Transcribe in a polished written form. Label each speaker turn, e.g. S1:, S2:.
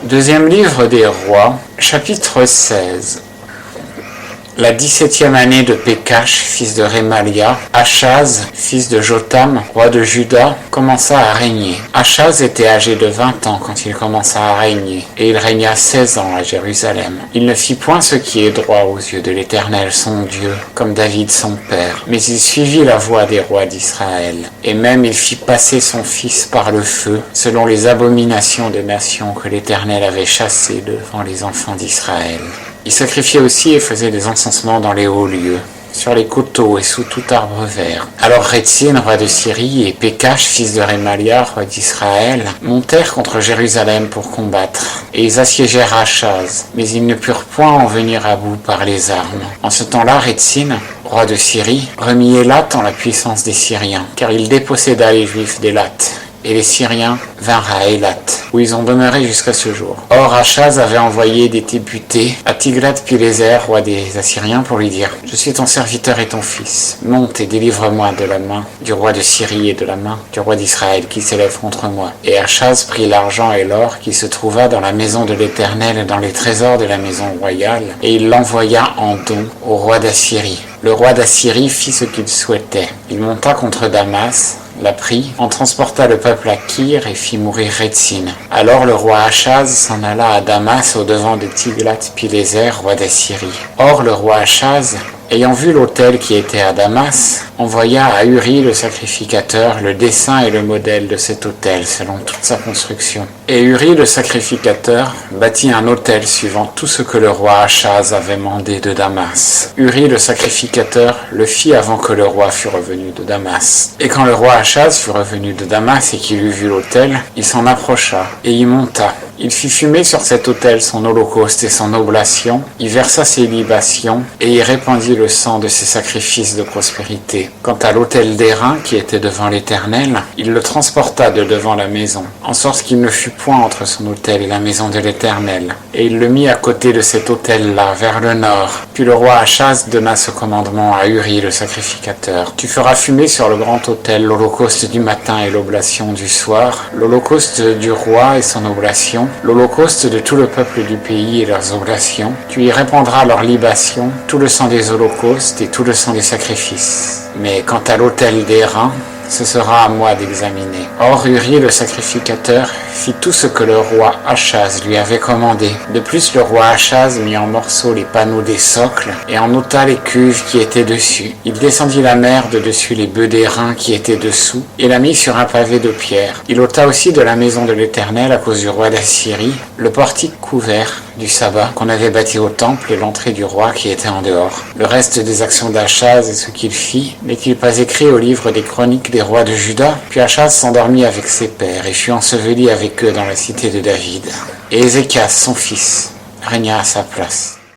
S1: Deuxième livre des rois, chapitre 16. La 17e année de Pécache, fils de Rémalia, Achaz, fils de Jotham, roi de Juda, commença à régner. Achaz était âgé de 20 ans quand il commença à régner, et il régna 16 ans à Jérusalem. Il ne fit point ce qui est droit aux yeux de l'Éternel son Dieu, comme David son père, mais il suivit la voie des rois d'Israël. Et même il fit passer son fils par le feu, selon les abominations des nations que l'Éternel avait chassées devant les enfants d'Israël. Il sacrifiait aussi et faisait des encensements dans les hauts lieux, sur les coteaux et sous tout arbre vert. Alors Rétzin, roi de Syrie, et Pécache, fils de Rémalia, roi d'Israël, montèrent contre Jérusalem pour combattre, et ils assiégèrent Achaz, mais ils ne purent point en venir à bout par les armes. En ce temps-là, Rétzin, roi de Syrie, remit Élat en la puissance des Syriens, car il déposséda les Juifs d'Élat. Et les Syriens vinrent à Élat, où ils ont demeuré jusqu'à ce jour. Or, Achaz avait envoyé des députés à Tiglath-Pileser, roi des Assyriens, pour lui dire « Je suis ton serviteur et ton fils. Monte et délivre-moi de la main du roi de Syrie et de la main du roi d'Israël qui s'élève contre moi. » Et Achaz prit l'argent et l'or qui se trouva dans la maison de l'Éternel et dans les trésors de la maison royale, et il l'envoya en don au roi d'Assyrie. Le roi d'Assyrie fit ce qu'il souhaitait. Il monta contre Damas, la prit, en transporta le peuple à Kir et fit mourir Rétzin. Alors le roi Achaz s'en alla à Damas au-devant de Tiglath-Pileser, roi d'Assyrie. Or le roi Achaz, ayant vu l'autel qui était à Damas, envoya à Uri le sacrificateur le dessin et le modèle de cet autel selon toute sa construction. Et Uri le sacrificateur bâtit un autel suivant tout ce que le roi Achaz avait mandé de Damas. Uri le sacrificateur le fit avant que le roi fût revenu de Damas. Et quand le roi Achaz fut revenu de Damas et qu'il eut vu l'autel, il s'en approcha et y monta. Il fit fumer sur cet autel son holocauste et son oblation, y versa ses libations et y répandit le sang de ses sacrifices de prospérité. Quant à l'autel d'airain qui était devant l'Éternel, il le transporta de devant la maison, en sorte qu'il ne fut point entre son autel et la maison de l'Éternel. Et il le mit à côté de cet autel-là, vers le nord. Puis le roi Achaz donna ce commandement à Uri le sacrificateur. Tu feras fumer sur le grand autel l'holocauste du matin et l'oblation du soir, l'holocauste du roi et son oblation, l'holocauste de tout le peuple du pays et leurs oblations. Tu y répandras leurs libations, tout le sang des holocaustes et tout le sang des sacrifices. Mais quant à l'autel d'airain, ce sera à moi d'examiner. Or Uri le sacrificateur fit tout ce que le roi Achaz lui avait commandé. De plus le roi Achaz mit en morceaux les panneaux des socles et en ôta les cuves qui étaient dessus. Il descendit la mer de dessus les bœufs d'airain qui étaient dessous et la mit sur un pavé de pierre. Il ôta aussi de la maison de l'Éternel à cause du roi d'Assyrie le portique couvert du sabbat qu'on avait bâti au temple et l'entrée du roi qui était en dehors. Le reste des actions d'Achaz et ce qu'il fit n'est-il pas écrit au livre des chroniques des rois de Juda? Puis Achaz s'endormit avec ses pères et fut enseveli avec eux dans la cité de David. Et Ézéchias, son fils, régna à sa place.